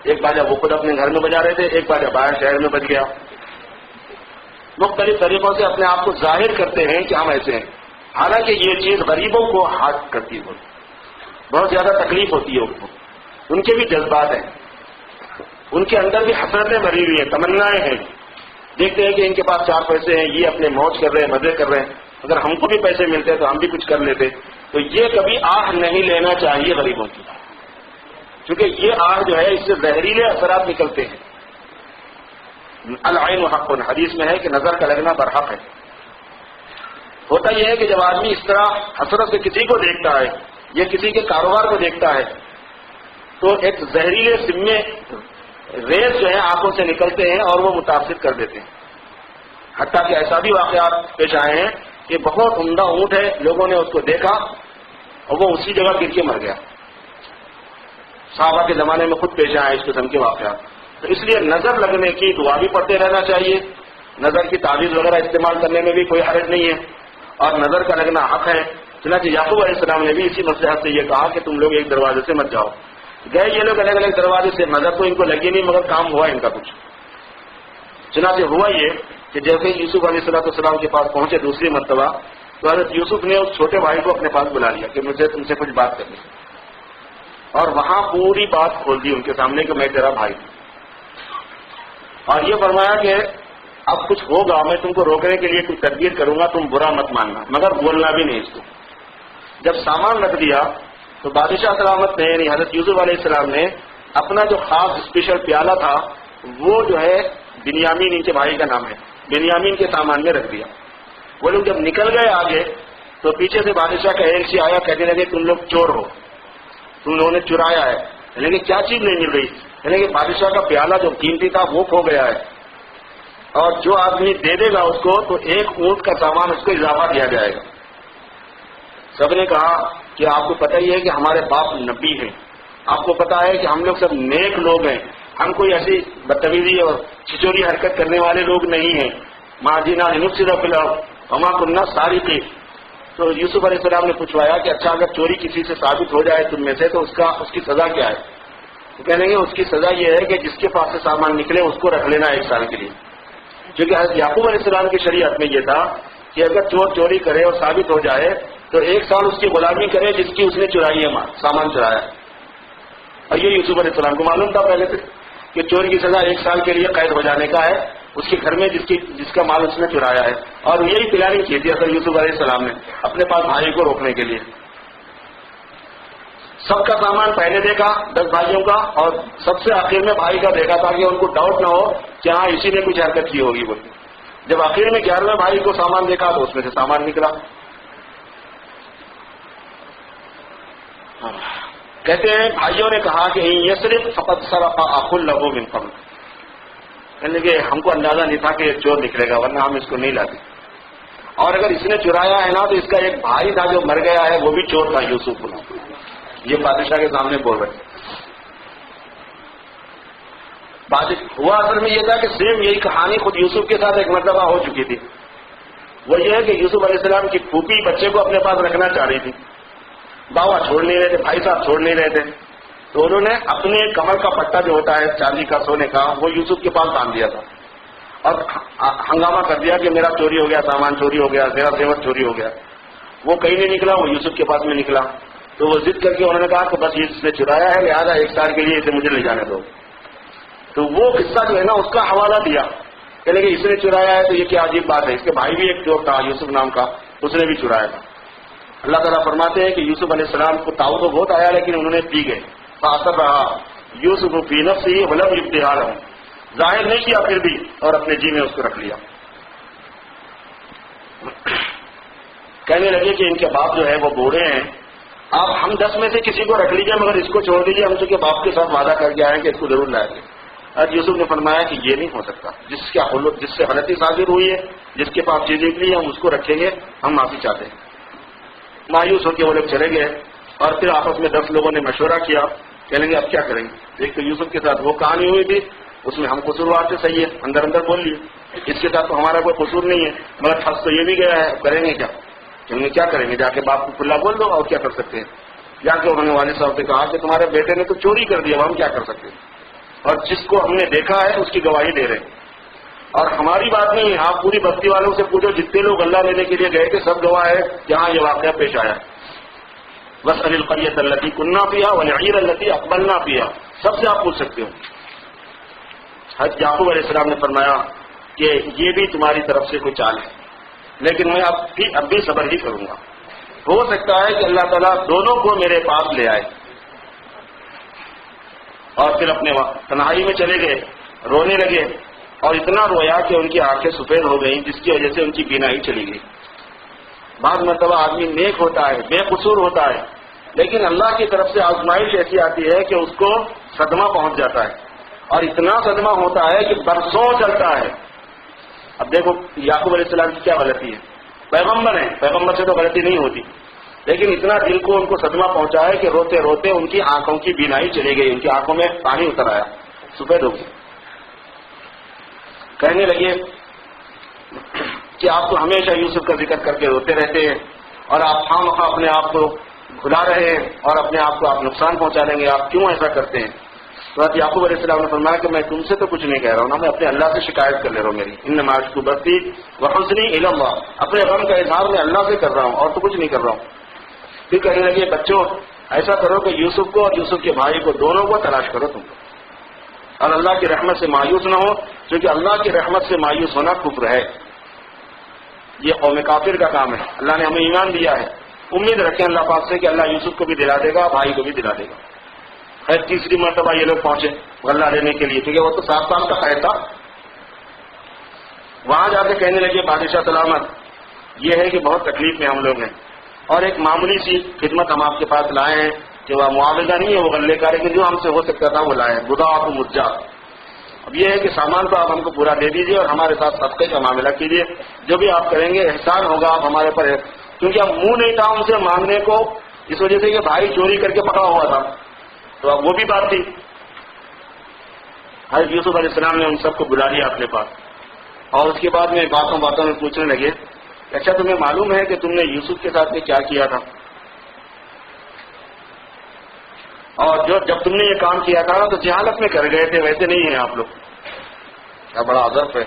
ایک باجا وہ خود اپنے گھر میں بجا رہے تھے، ایک باجا باہر شہر میں بج گیا. مختلف طریقوں سے اپنے آپ کو ظاہر کرتے ہیں کہ ہم ایسے ہیں، حالانکہ یہ چیز غریبوں کو ہاتھ کرتی ہے، بہت زیادہ تکلیف ہوتی ہے. ان کے بھی جذبات ہیں، ان کے اندر بھی حسرتیں بھری ہوئی ہیں، تمنائیں ہیں. دیکھتے ہیں کہ ان کے پاس 4 پیسے ہیں، یہ اپنے موج کر رہے ہیں، مزے کر رہے ہیں، اگر ہم کو بھی پیسے ملتے تو ہم بھی کچھ کر لیتے. تو یہ کبھی آہ نہیں لینا چاہیے غریبوں کی، کیونکہ یہ آہ جو ہے اس سے زہریلے اثرات نکلتے ہیں. العین حق، حدیث میں ہے کہ نظر کا لگنا برحق ہے. ہوتا یہ ہے کہ جب آدمی اس طرح حسرت سے کسی کو دیکھتا ہے یا کسی کے کاروبار کو دیکھتا ہے تو ایک زہریلے سمے ریز جو ہے آنکھوں سے نکلتے ہیں اور وہ متاثر کر دیتے ہیں. حتیٰ کہ ایسا بھی واقعات پیش آئے ہیں کہ بہت عمدہ اونٹ ہے، لوگوں نے اس کو دیکھا اور وہ اسی جگہ گر کے مر گیا. صحابہ کے زمانے میں خود پیش آئے اس قسم کے واقعات. تو اس لیے نظر لگنے کی دعا بھی پڑھتے رہنا چاہیے. نظر کی تعویذ وغیرہ استعمال کرنے میں بھی کوئی حرج نہیں ہے، اور نظر کا لگنا حق ہے. چنانچہ یعقوب علیہ السلام نے بھی اسی مصلحت سے یہ کہا کہ تم لوگ ایک دروازے سے مت جاؤ. گئے یہ لوگ الگ الگ دروازے سے، نظر تو ان کو لگی نہیں مگر کام ہوا ان کا کچھ. چنانچہ ہوا یہ کہ جیسے یوسف علیہ السلام کے پاس پہنچے دوسری مرتبہ تو حضرت یوسف نے اس چھوٹے بھائی کو اپنے پاس بلا لیا کہ مجھے تم سے کچھ بات کرنی ہے، اور وہاں پوری بات کھول دی ان کے سامنے کہ میں تیرا بھائی ہوں. اور یہ فرمایا کہ اب کچھ ہوگا میں تم کو روکنے کے لیے کچھ تدبیر کروں گا، تم برا مت ماننا مگر بولنا بھی نہیں اس کو. جب سامان رکھ دیا تو بادشاہ سلامت نے یعنی حضرت یوسف علیہ السلام نے اپنا جو خاص اسپیشل پیالہ تھا وہ جو ہے بنیامین ان کے بھائی کا نام ہے، بنیامین کے سامان میں رکھ دیا. وہ لوگ جب نکل گئے آگے تو پیچھے سے بادشاہ کا ایک سی آیا، کہنے لگے تم لوگ چور ہو، تم لوگوں نے چرایا ہے. یعنی کہ کیا چیز نہیں مل رہی، یعنی کہ بادشاہ کا پیالہ جو قیمتی تھا وہ کھو گیا ہے، اور جو آدمی دے دے گا اس کو تو 1 اونٹ کا سامان اس کو اضافہ دیا جائے گا. سب نے کہا کہ آپ کو پتہ ہی ہے کہ ہمارے باپ نبی ہیں، آپ کو پتا ہے کہ ہم لوگ سب نیک لوگ ہیں، ہم کوئی ایسی بدتمیزی اور چھچوری حرکت کرنے والے لوگ نہیں ہیں. ماں جینا نفسد فی الارض وما کننا سارقین. تو یوسف علیہ السلام نے پوچھوایا کہ اچھا اگر چوری کسی سے ثابت ہو جائے تم میں سے تو اس کی سزا کیا ہے؟ تو کہنے گے اس کی سزا یہ ہے کہ جس کے پاس سے سامان نکلے اس کو رکھ لینا 1 سال کے لیے. کیونکہ حضرت یعقوب علیہ السلام کی شریعت میں یہ تھا کہ اگر چور چوری کرے اور ثابت ہو جائے تو 1 سال اس کی غلامی کرے جس کی اس نے چرائی ہے سامان چرایا. اور یہ یوسف علیہ السلام کو معلوم تھا پہلے سے کہ چور کی سزا 1 سال کے لیے قید ہو جانے کا ہے، اس کے گھر میں جس کا مال اس نے چرایا ہے، اور یہی پلاننگ کی تھی حضرت یوسف علیہ السلام نے اپنے پاس بھائی کو روکنے کے لیے. سب کا سامان پہلے دیکھا 10 بھائیوں کا، اور سب سے آخر میں بھائی کا دیکھا تاکہ ان کو ڈاؤٹ نہ ہو کہ ہاں اسی نے کچھ حرکت کی ہوگی. بول جب آخر میں 11ویں بھائی کو سامان دیکھا تو اس میں سے سامان نکلا. کہتے ہیں بھائیوں نے کہا کہ یہ صرف فقط سرق اخ له من قبل، یعنی کہ ہم کو اندازہ نہیں تھا کہ یہ چور نکلے گا، ورنہ ہم اس کو نہیں لاتے. اور اگر اس نے چرایا ہے نا تو اس کا ایک بھائی تھا جو مر گیا ہے، وہ بھی چور تھا، یوسف. یہ بادشاہ کے سامنے بول رہے. ہوا اصل میں یہ تھا کہ سیم یہی کہانی خود یوسف کے ساتھ ایک مرتبہ ہو چکی تھی. وہ یہ ہے کہ یوسف علیہ السلام کی پھوپھی بچے کو اپنے پاس رکھنا چاہ رہی تھی، باوا چھوڑ نہیں رہے تھے، بھائی صاحب چھوڑ نہیں رہے تھے. تو انہوں نے اپنے کمر کا پٹا جو ہوتا ہے چاندی کا سونے کا، وہ یوسف کے پاس باندھ دیا تھا اور ہنگامہ کر دیا کہ میرا چوری ہو گیا، سامان چوری ہو گیا، میرا زیور چوری ہو گیا. وہ کہیں نہیں نکلا، وہ یوسف کے پاس میں نکلا. تو وہ ضد کر کے انہوں نے کہا کہ بس اس نے چرایا ہے، لہٰذا 1 سال کے لیے اسے مجھے لے جانے دو. تو وہ قصہ جو ہے نا اس کا حوالہ دیا کہ اس نے چرایا ہے تو یہ کیا عجیب بات ہے. اس کے بھائی بھی ایک چور تھا یوسف نام کا، اس نے بھی چرایا تھا. اللہ تعالیٰ فرماتے ہیں کہ یوسف علیہ السلام کو تاؤ تو بہت آیا لیکن انہوں نے پی گئے. فاثر رہا یوسف فی نفسہ ولم یبدها لهم، ظاہر نہیں کیا پھر بھی، اور اپنے جی میں اس کو رکھ لیا. کہنے لگے کہ ان کے باپ جو ہے وہ بوڑھے ہیں، آپ ہم 10 میں سے کسی کو رکھ لیجیے مگر اس کو چھوڑ دیجیے، ہم چونکہ باپ کے ساتھ وعدہ کر کے آئے کہ اس کو ضرور لائیں گے. حضرت یوسف نے فرمایا کہ یہ نہیں ہو سکتا، جس سے غلطی صادر ہوئی ہے، جس کے پاس چیزیں نکلی ہم اس کو رکھیں گے، ہم معافی چاہتے ہیں. مایوس ہو کے وہ لوگ چلے گئے اور پھر آپس میں 10 لوگوں نے مشورہ کیا، کہنے لگے اب کیا کریں گے. ایک تو یوسف کے ساتھ وہ کہانی ہوئی تھی، اس میں ہم قصوروار سے صحیح ہے، اندر اندر بول لیے. اس کے ساتھ تو ہمارا کوئی قصور نہیں ہے مگر پھنس تو یہ بھی گیا ہے، کریں گے کیا. کیا کریں گے، جا کے باپ کو کھلا بول دو، اور کیا کر سکتے ہیں. جا کے انہوں نے والد صاحب سے کہا کہ تمہارے بیٹے نے تو چوری کر دیا، ہم کیا کر سکتے ہیں، اور جس کو ہم نے دیکھا ہے اس کی گواہی دے رہے ہیں. اور ہماری بات نہیں ہے، آپ پوری بستی والوں سے پوچھو، جتنے لوگ اللہ لینے کے لیے گئے تھے سب گواہ ہے کہ ہاں یہ واقعہ پیش آیا. واسأل القرية التي كنا فيها والعير التي أقبلنا فيها، سب سے آپ پوچھ سکتے ہو. حضرت یعقوب علیہ السلام نے فرمایا کہ یہ بھی تمہاری طرف سے کوئی چال ہے، لیکن میں اب بھی صبر ہی کروں گا. ہو سکتا ہے کہ اللہ تعالیٰ دونوں کو میرے پاس لے آئے. اور پھر اپنے تنہائی میں چلے گئے، رونے لگے، اور اتنا رویا کہ ان کی آنکھیں سفید ہو گئیں، جس کی وجہ سے ان کی بینائی چلی گئی. بعض مرتبہ آدمی نیک ہوتا ہے، بے قصور ہوتا ہے، لیکن اللہ کی طرف سے آزمائش ایسی آتی ہے کہ اس کو صدمہ پہنچ جاتا ہے، اور اتنا صدمہ ہوتا ہے کہ برسوں چلتا ہے. اب دیکھو یعقوب علیہ السلام کی کیا غلطی ہے، پیغمبر ہیں، پیغمبر سے تو غلطی نہیں ہوتی، لیکن اتنا دل کو ان کو صدمہ پہنچا ہے کہ روتے روتے ان کی آنکھوں کی بینائی چلی گئی، ان کی آنکھوں میں پانی اتر آیا، سفید ہو گئی. کہنے لگے کہ آپ تو ہمیشہ یوسف کا ذکر کر کے روتے رہتے ہیں، اور آپ خواہ اپنے آپ کو بھلا رہے ہیں، اور اپنے آپ کو آپ نقصان پہنچا لیں گے، آپ کیوں ایسا کرتے ہیں. تو حضرت یعقوب علیہ السلام نے فرمایا کہ میں تم سے تو کچھ نہیں کہہ رہا ہوں نا، میں اپنے اللہ سے شکایت کر لے رہا ہوں. میری انما اشکو بثی وحزنی الی اللہ، اپنے غم کا اظہار میں اللہ سے کر رہا ہوں اور تو کچھ نہیں کر رہا ہوں. پھر کہنے لگے بچوں ایسا کرو کہ یوسف کو اور یوسف کے بھائی کو دونوں کو تلاش کرو تم، اور اللہ کی رحمت سے مایوس نہ ہو، کیونکہ اللہ کی رحمت سے مایوس ہونا کفر ہے، یہ قوم کافر کا کام ہے. اللہ نے ہمیں ایمان دیا ہے، امید رکھیں اللہ پاک سے کہ اللہ یوسف کو بھی دلا دے گا، بھائی کو بھی دلا دے گا. خیر تیسری مرتبہ یہ لوگ پہنچے غلہ لینے کے لیے، کیونکہ وہ تو 7 سال کا قید تھا. وہاں جا کے کہنے لگے بادشاہ سلامت، یہ ہے کہ بہت تکلیف میں ہم لوگ ہیں، اور ایک معمولی سی خدمت ہم آپ کے پاس لائے ہیں کہ وہ معاوضہ نہیں ہے وہ غلے کا، لیکن جو ہم سے ہو سکتا تھا وہ لائے ہیں، بضاعۃ مزجاۃ. اب یہ ہے کہ سامان تو آپ ہم کو پورا دے دیجیے اور ہمارے ساتھ صدقے کا معاملہ کیجیے، جو بھی آپ کریں گے احسان ہوگا آپ ہمارے پر. کیونکہ اب منہ نہیں تھا ان سے مانگنے کو، اس وجہ سے کہ بھائی چوری کر کے پکڑا ہوا تھا، تو اب وہ بھی بات تھی. حضرت یوسف علیہ السلام نے ان سب کو بلا لیا اپنے پاس، اور اس کے بعد میں باتوں میں پوچھنے لگے اچھا تمہیں معلوم ہے کہ تم نے یوسف کے ساتھ میں کیا کیا تھا، اور جب تم نے یہ کام کیا تھا تو جہالت میں کر گئے تھے، ویسے نہیں ہیں آپ لوگ. کیا بڑا عذاب ہے.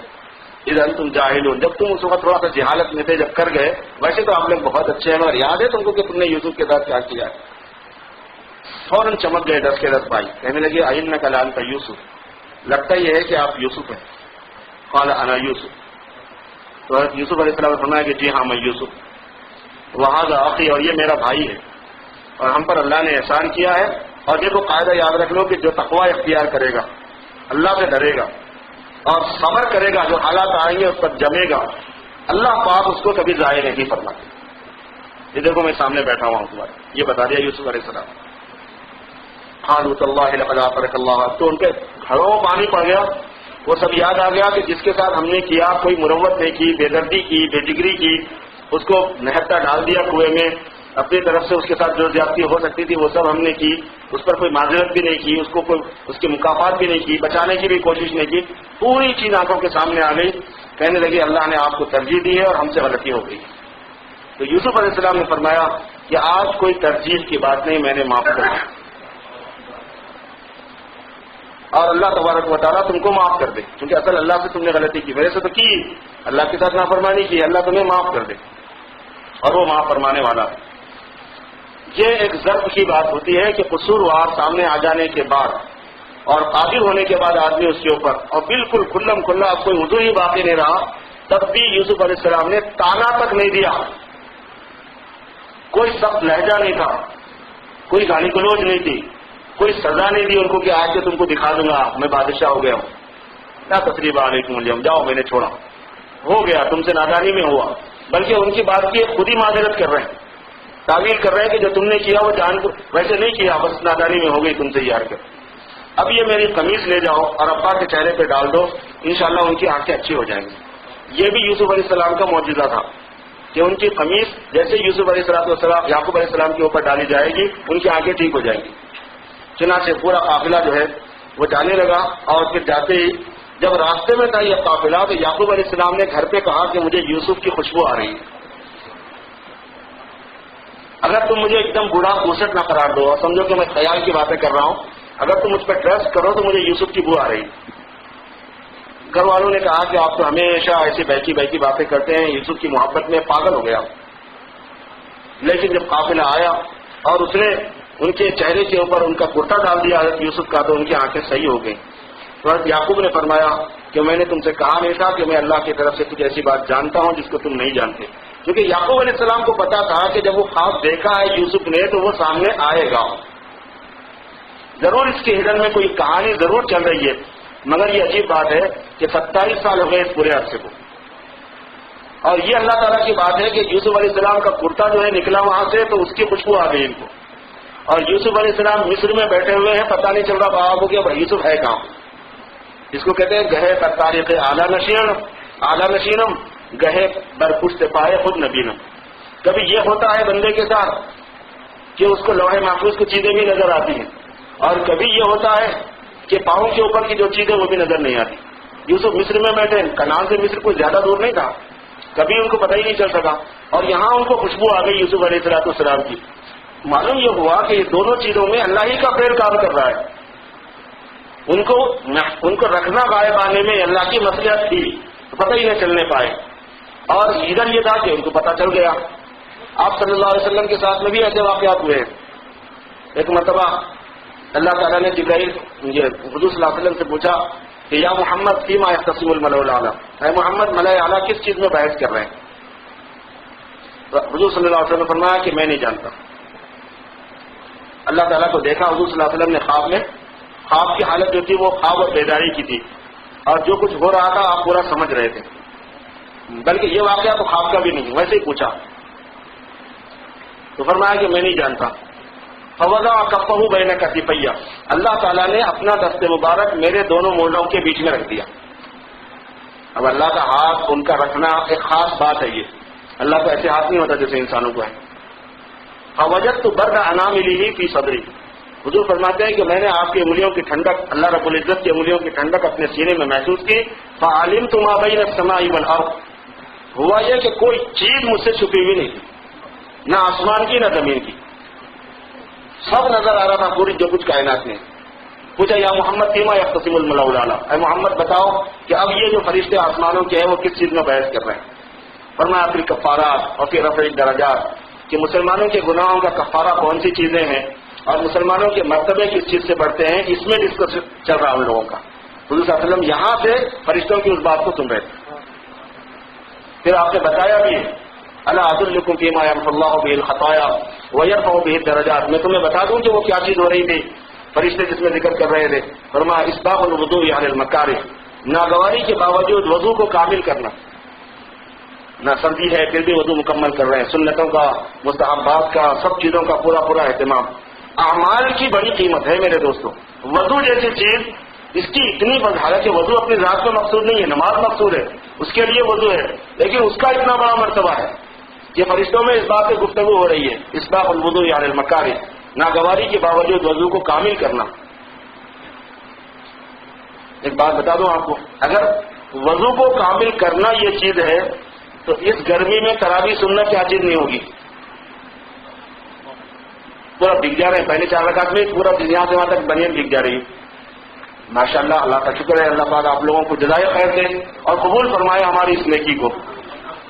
اذا انتم جاہلون، جب تم اس وقت تھوڑا سا جہالت میں تھے جب کر گئے، ویسے تو آپ لوگ بہت اچھے ہیں، مگر یاد ہے تم کو کہ تم نے یوسف کے ساتھ کیا کیا ہے. فوراً چمک گئے 10 کے 10 بھائی، کہنے لگے اینک لانت یوسف، لگتا یہ ہے کہ آپ یوسف ہیں. قال انا یوسف. تو حضرت یوسف علیہ السلام نے فرمایا کہ جی ہاں میں یوسف. وہذا اخی، اور یہ میرا بھائی ہے، اور ہم پر اللہ نے احسان کیا ہے. اور دیکھو قاعدہ یاد رکھ لو کہ جو تقوی اختیار کرے گا، اللہ سے ڈرے گا اور صبر کرے گا، جو حالات آئیں گے اس پر جمے گا، اللہ پاک اس کو کبھی ضائع نہیں فرماتے. یہ دیکھو میں سامنے بیٹھا ہوا ہوں تمہارے، یہ بتا دیا یوسف علیہ السلام. قالوا تاللہ لقد آثرک اللہ. تو ان کے گھروں میں پانی پڑ گیا. وہ سب یاد آ گیا کہ جس کے ساتھ ہم نے کیا، کوئی مروت نہیں کی، بے دردی کی، بے جگری کی، اس کو نہتا ڈال دیا کنویں میں، اپنی طرف سے اس کے ساتھ جو زیادتی ہو سکتی تھی وہ سب ہم نے کی، اس پر کوئی معذرت بھی نہیں کی، اس کو کوئی اس کی مکافات بھی نہیں کی، بچانے کی بھی کوشش نہیں کی. پوری چیز آنکھوں کے سامنے آ گئی. کہنے لگی اللہ نے آپ کو ترجیح دی ہے اور ہم سے غلطی ہو گئی. تو یوسف علیہ السلام نے فرمایا کہ آج کوئی ترجیح کی بات نہیں، میں نے معاف کر دیا اور اللہ تبارک و تعالیٰ تم کو معاف کر دے، کیونکہ اصل اللہ سے تم نے غلطی کی، میرے سے تو کی، اللہ کے ساتھ نافرمانی کی، اللہ تمہیں معاف کر دے اور وہ معاف فرمانے والا ہے. یہ ایک ضرب کی بات ہوتی ہے کہ قصوروار سامنے آ جانے کے بعد اور قادر ہونے کے بعد آدمی اس کے اوپر اور بالکل کھلم کھلا اب کوئی وضو ہی باقی نہیں رہا، تب بھی یوسف علیہ السلام نے تانا تک نہیں دیا، کوئی سخت لہجہ نہیں تھا، کوئی گالی گلوچ نہیں تھی، کوئی سزا نہیں دی ان کو کہ آج سے تم کو دکھا دوں گا میں بادشاہ ہو گیا ہوں. لا تثریب علیکم اليوم، جاؤ میں نے چھوڑا، ہو گیا، تم سے نادانی میں ہوا. بلکہ ان کی بات کی خود ہی معذرت کر رہے ہیں، تعویل کر رہے ہیں کہ جو تم نے کیا وہ جان کو ویسے نہیں کیا، بس نادانی میں ہو گئی تم سے یار کر. اب یہ میری قمیص لے جاؤ اور ابا کے چہرے پہ ڈال دو، انشاءاللہ ان کی آنکھیں اچھی ہو جائیں گی. یہ بھی یوسف علیہ السلام کا معجزہ تھا کہ ان کی قمیص جیسے یوسف علیہ السلام یعقوب علیہ السلام کے اوپر ڈالی جائے گی ان کی آنکھیں ٹھیک ہو جائیں گی. چنانچہ پورا قافلہ جو ہے وہ جانے لگا، اور پھر جاتے ہی جب راستے میں تھا یہ قافلہ تو یعقوب علیہ السلام نے گھر پہ کہا کہ مجھے یوسف کی خوشبو آ رہی ہے، اگر تم مجھے ایک دم بوڑھا پوسٹ نہ قرار دو اور سمجھو کہ میں خیال کی باتیں کر رہا ہوں، اگر تم مجھ پہ ٹرسٹ کرو تو مجھے یوسف کی بو آ رہی ہے. گھر والوں نے کہا کہ آپ تو ہمیشہ ایسی بہکی بہکی باتیں کرتے ہیں، یوسف کی محبت میں پاگل ہو گیا. لیکن جب قافلہ آیا اور اس نے ان کے چہرے کے اوپر ان کا کرتا ڈال دیا حضرت یوسف کا تو ان کی آنکھیں صحیح ہو گئیں. تو حضرت یعقوب نے فرمایا کہ میں نے تم سے کہا نہیں تھا کہ میں اللہ کی طرف سے کچھ ایسی بات جانتا ہوں جس کو تم نہیں جانتے. کیونکہ یعقوب علیہ السلام کو پتا تھا کہ جب وہ خواب دیکھا ہے یوسف نے تو وہ سامنے آئے گا، ضرور اس کے ہڈن میں کوئی کہانی ضرور چل رہی ہے. مگر یہ عجیب بات ہے کہ 27 سال ہو گئے اس پورے عرصے کو، اور یہ اللہ تعالیٰ کی بات ہے کہ یوسف علیہ السلام کا کرتا جو ہے نکلا وہاں سے تو اس کی خوشبو آ گئی ان کو. اور یوسف علیہ السلام مصر میں بیٹھے ہوئے ہیں، پتہ نہیں چل رہا بابا کو کہ یوسف ہے کہاں. اس کو کہتے ہیں گہے پر تاریخ اعلیٰ نشینم گہے برپشت پائے خود نبینم. کبھی یہ ہوتا ہے بندے کے ساتھ کہ اس کو لوح محفوظ کی چیزیں بھی نظر آتی ہیں، اور کبھی یہ ہوتا ہے کہ پاؤں کے اوپر کی جو چیزیں وہ بھی نظر نہیں آتی. یوسف مصر میں بیٹھے، کنعان سے مصر کوئی زیادہ دور نہیں تھا، کبھی ان کو پتہ ہی نہیں چل سکا، اور یہاں ان کو خوشبو آ گئی یوسف علیہ السلام کی. معلوم یہ ہوا کہ یہ دونوں چیزوں میں اللہ ہی کا فعل کام کر رہا ہے. ان کو رکھنا غائب آنے میں اللہ کی مصلحت تھی، پتہ ہی نہ چلنے پائے. اور ادھر یہ تھا کہ ان کو پتہ چل گیا. آپ صلی اللہ علیہ وسلم کے ساتھ میں بھی ایسے واقعات ہوئے ہیں. ایک مرتبہ اللہ تعالیٰ نے جبرائیل حضور صلی اللہ علیہ وسلم سے پوچھا کہ یا محمد فیما یختصم الملأ الاعلیٰ، اے محمد ملأ اعلیٰ کس چیز میں بحث کر رہے ہیں؟ حضور صلی اللہ علیہ وسلم نے فرمایا کہ میں نہیں جانتا. اللہ تعالیٰ کو دیکھا حضور صلی اللہ علیہ وسلم نے خواب میں، خواب کی حالت جو تھی وہ خواب اور بیداری کی تھی، اور جو کچھ ہو رہا تھا آپ پورا سمجھ رہے تھے. بلکہ یہ واقعہ تو خواب کا بھی نہیں، ویسے ہی پوچھا تو فرمایا کہ میں نہیں جانتا. فوضع کفہ بین کتفیہ، اللہ تعالیٰ نے اپنا دست مبارک میرے دونوں مونڈوں کے بیچ میں رکھ دیا. اب اللہ کا ہاتھ ان کا رکھنا ایک خاص بات ہے، یہ اللہ کو ایسے ہاتھ نہیں ہوتا جیسے انسانوں کو ہے. فوجدت برد اناملہ فی صدری، حضور فرماتے ہیں کہ میں نے آپ کی انگلیوں کی ٹھنڈک، اللہ رب العزت کی انگلیوں کی ٹھنڈک اپنے سینے میں محسوس کی. فعلمت ما بین السماء والارض، ہوا یہ کہ کوئی چیز مجھ سے چھپی ہوئی نہیں تھی، نہ آسمان کی نہ زمین کی، سب نظر آ رہا تھا پوری جو کچھ کائنات میں. پوچھا یا محمد فیما یختصم الملأ الاعلیٰ، اے محمد بتاؤ کہ اب یہ جو فرشتے آسمانوں کے ہیں وہ کس چیز میں بحث کر رہے ہیں؟ فرمایا پھر کفارات اور پھر رفع درجات، کہ مسلمانوں کے گناہوں کا کفارہ کون سی چیزیں ہیں اور مسلمانوں کے مرتبے کس چیز سے بڑھتے ہیں، اس میں ڈسکس چل رہا ان لوگوں کا. حضور صلی اللہ علیہ وسلم یہاں سے فرشتوں کی اس بات کو سن رہے تھے. پھر آپ نے بتایا بھی الا ادلکم فیما یمحو اللہ بہ الخطایا ویرفع بہ الدرجات، میں تمہیں بتا دوں کہ وہ کیا چیز ہو رہی تھی. فرشتے جس میں ذکر کر رہے تھے، فرمایا اسباغ الوضوء علی المکارہ، ناگواری کے باوجود وضو کو کامل کرنا. نہ سردی ہے پھر بھی وضو مکمل کر رہے ہیں، سنتوں کا، مستحبات کا، سب چیزوں کا پورا پورا اہتمام. اعمال کی بڑی قیمت ہے میرے دوستوں. وضو جیسی چیز اس کی اتنی حالانکہ وضو اپنی ذات میں مقصود نہیں ہے، نماز مقصود ہے، اس کے لیے وضو ہے، لیکن اس کا اتنا بڑا مرتبہ ہے. یہ فرشتوں میں اس بات سے گفتگو ہو رہی ہے، اسباغ الوضوء علی المکارہ، ناگواری کے باوجود وضو کو کامل کرنا. ایک بات بتا دوں آپ کو، اگر وضو کو کامل کرنا یہ چیز ہے تو اس گرمی میں تراویح سننا کیا چیز نہیں ہوگی. پورا بھیگ جا رہے ہیں، پہلے 4 رکعت میں پورا یہاں سے وہاں تک بنیان بھیگ جا رہی ہے. ماشاءاللہ، اللہ کا شکر ہے، اللہ پاک آپ لوگوں کو جزائے خیر دے اور قبول فرمائے ہماری اس نیکی کو.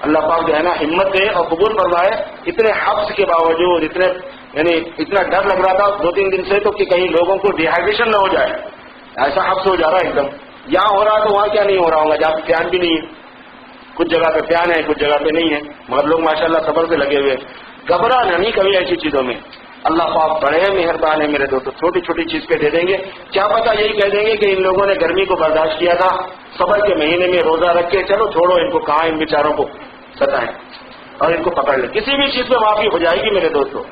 اللہ پاک جو ہے نا ہمت دے اور قبول فرمائے. اتنے حبس کے باوجود اتنا ڈر لگ رہا تھا 2-3 دن سے تو کہ کہیں لوگوں کو ڈیہائیڈریشن نہ ہو جائے، ایسا حبس ہو جا رہا ہے ایک دم. یہاں ہو رہا ہے تو وہاں کیا نہیں ہو رہا ہوگا، جہاں پہ فیان بھی نہیں ہے. کچھ جگہ پہ فیان ہے، کچھ جگہ پہ نہیں ہے، مگر لوگ ماشاءاللہ صبر سے لگے ہوئے. گھبرانا نہیں کبھی ایسی چیزوں میں. اللہ پاک بڑے مہربان ہے میرے دوستوں، چھوٹی چھوٹی چیز پہ دے دیں گے. کیا پتہ یہی کہہ دیں گے کہ ان لوگوں نے گرمی کو برداشت کیا تھا، صبر کے مہینے میں روزہ رکھ کے چلو چھوڑو ان کو، کہاں ان بیچاروں کو ستائیں اور ان کو پکڑ لیں. کسی بھی چیز پہ معافی ہو جائے گی میرے دوستوں.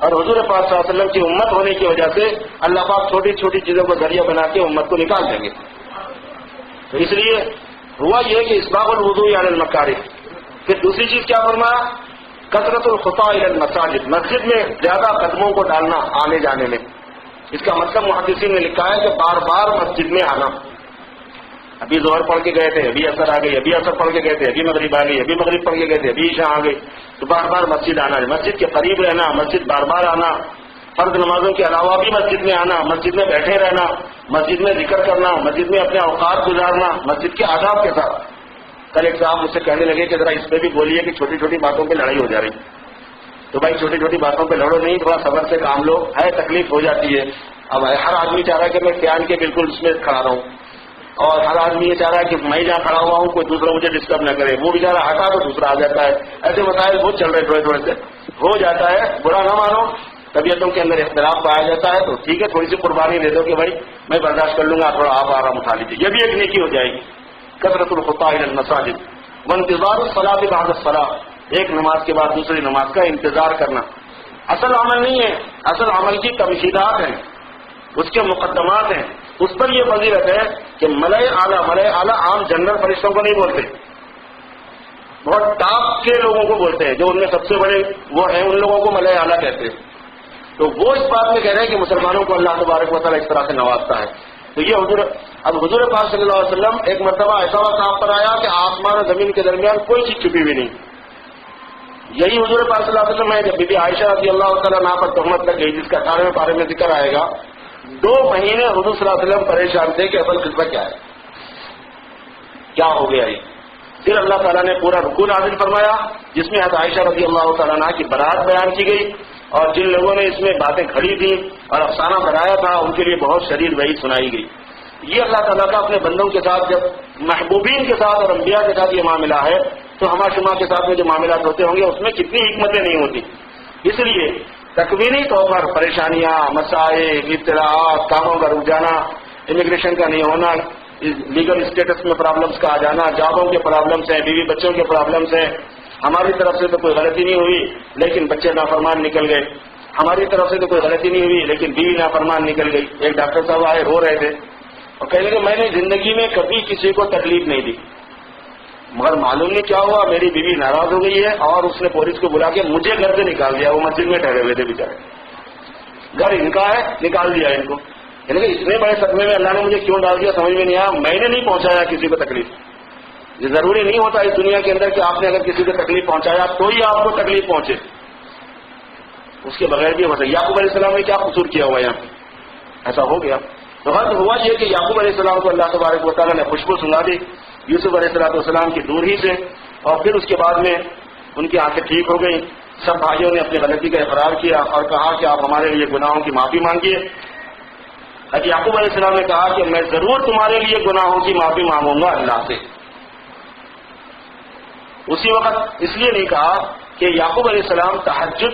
اور حضور پاک صلی اللہ علیہ وسلم کی امت ہونے کی وجہ سے اللہ پاک چھوٹی چھوٹی چیزوں کو ذریعہ بنا کے امت کو نکال دیں گے. تو اس لیے ہوا یہ کہ اسباغ الوضوء علی المکارہ. پھر دوسری چیز کیا فرمایا؟ کثرت الخطا الی المساجد، مسجد میں زیادہ قدموں کو ڈالنا آنے جانے میں. اس کا مطلب محدثین نے لکھا ہے کہ بار بار مسجد میں آنا. ابھی ظہر پڑھ کے گئے تھے، ابھی عصر آ گئی، ابھی عصر پڑھ کے گئے تھے، ابھی مغرب آ گئی، ابھی مغرب پڑھ کے گئے تھے، ابھی عشاء آ گئی. تو بار بار مسجد آنا، مسجد کے قریب رہنا، مسجد بار بار آنا، فرض نمازوں کے علاوہ بھی مسجد میں آنا، مسجد میں بیٹھے رہنا، مسجد میں ذکر کرنا، مسجد میں اپنے اوقات گزارنا مسجد کے آداب کے ساتھ. کل ایک صاحب مجھ سے کہنے لگے کہ ذرا اس پہ بھی بولیے کہ چھوٹی چھوٹی باتوں پہ لڑائی ہو جا رہی. تو بھائی چھوٹی چھوٹی باتوں پہ لڑو نہیں، تھوڑا صبر سے کام لو. ہے تکلیف ہو جاتی ہے. اب ہر آدمی چاہ رہا ہے کہ میں فیان کے بالکل اس میں کھڑا رہوں، اور ہر آدمی یہ چاہ رہا ہے کہ میں جہاں کھڑا ہوا ہوں کوئی دوسرا مجھے ڈسٹرب نہ کرے. وہ بیچارہ ہٹا تو دوسرا آ جاتا ہے. ایسے مسائل بہت چل رہے تھوڑے تھوڑے سے ہو جاتا ہے. برا نہ مانو، طبیعتوں کے اندر اختلاف پایا جاتا ہے تو ٹھیک ہے، تھوڑی سی قربانی دے دو کہ بھائی میں برداشت کر لوں گا، تھوڑا آپ آرام اٹھا لیجیے. یہ بھی ایک نیکی ہو جائے گی. کثرت الخطا الی المساجد وانتظار الصلاۃ بعد الصلاۃ، ایک نماز کے بعد دوسری نماز کا انتظار کرنا. اصل عمل نہیں ہے، اصل عمل کی تمہیدات ہیں، اس کے مقدمات ہیں. اس پر یہ فضیلت ہے کہ ملائے اعلیٰ عام جنرل فرشتوں کو نہیں بولتے، بہت ٹاپ کے لوگوں کو بولتے ہیں، جو ان میں سب سے بڑے وہ ہیں ان لوگوں کو ملائے اعلیٰ کہتے ہیں. تو وہ اس بات میں کہہ رہے ہیں کہ مسلمانوں کو اللہ تبارک و تعالیٰ اس طرح سے نوازتا ہے. تو یہ حضور پاک صلی اللہ علیہ وسلم ایک مرتبہ ایسا وقت آپ پر آیا کہ آسمان اور زمین کے درمیان کوئی چیز چھپی ہوئی نہیں. یہی حضور پاک صلی اللہ علیہ وسلم ہے جب بی بی عائشہ رضی اللہ تعالیٰ عنہا پر تہمت لگ گئی، جس کا 18ویں پارے میں ذکر آئے گا. 2 مہینے حضور صلی اللہ علیہ وسلم پریشان تھے کہ اصل قصہ کیا ہے، کیا ہو گیا یہ. پھر اللہ تعالیٰ نے پورا رکوع نازل فرمایا جس میں حضرت عائشہ رضی اللہ تعالیٰ عنہا کی برات بیان کی گئی، اور جن لوگوں نے اس میں باتیں کھڑی تھیں اور افسانہ بنایا تھا ان کے لیے بہت شدید وعید سنائی گئی. یہ اللہ تعالیٰ کا اپنے بندوں کے ساتھ، جب محبوبین کے ساتھ اور انبیاء کے ساتھ یہ معاملہ ہے تو ہما شما کے ساتھ میں جو معاملات ہوتے ہوں گے اس میں کتنی حکمتیں نہیں ہوتی. اس لیے تکوینی طور پر پریشانیاں، مسائل، اطلاعات، کاموں کا رک جانا، امیگریشن کا نہیں ہونا، لیگل اسٹیٹس میں پرابلمس کا آ جانا، جابوں کے پرابلمس ہیں، بیوی بچوں کے پرابلمس ہیں. ہماری طرف سے تو کوئی غلطی نہیں ہوئی لیکن بچے نافرمان نکل گئے. ہماری طرف سے تو کوئی غلطی نہیں ہوئی لیکن بیوی نافرمان نکل گئی. ایک ڈاکٹر صاحب آئے، رو رہے تھے اور کہنے لگے میں نے زندگی میں کبھی کسی کو تکلیف نہیں دی، مگر معلوم نہیں کیا ہوا میری بیوی ناراض ہو گئی ہے اور اس نے پولیس کو بلا کے مجھے گھر سے نکال دیا. وہ مسجد میں ٹھہرے ہوئے تھے بیچارے، گھر ان کا ہے، نکال دیا ان کو. یعنی کہ اتنے بڑے صدمے میں اللہ نے مجھے کیوں ڈال دیا سمجھ میں نہیں آیا. میں نے نہیں پہنچایا کسی کو تکلیف. یہ ضروری نہیں ہوتا اس دنیا کے اندر کہ آپ نے اگر کسی کو تکلیف پہنچایا تو ہی آپ کو تکلیف پہنچے، اس کے بغیر بھی ہو سکتا. یعقوب علیہ السلام نے کیا قصور کیا ہوا یہاں، ایسا ہو گیا. تو حد ہوا یہ کہ یعقوب علیہ السلام کو اللہ تبارک و تعالیٰ نے خوشبو سنگا دی یوسف علیہ السلام کی دور ہی سے، اور پھر اس کے بعد میں ان کی آنکھیں ٹھیک ہو گئیں. سب بھائیوں نے اپنی غلطی کا اقرار کیا اور کہا کہ آپ ہمارے لیے گناہوں کی معافی مانگیے. حضرت یعقوب علیہ السلام نے کہا کہ میں ضرور تمہارے لیے گناہوں کی معافی مانگوں گا اللہ سے. اسی وقت اس لیے نہیں کہا کہ یعقوب علیہ السلام تہجد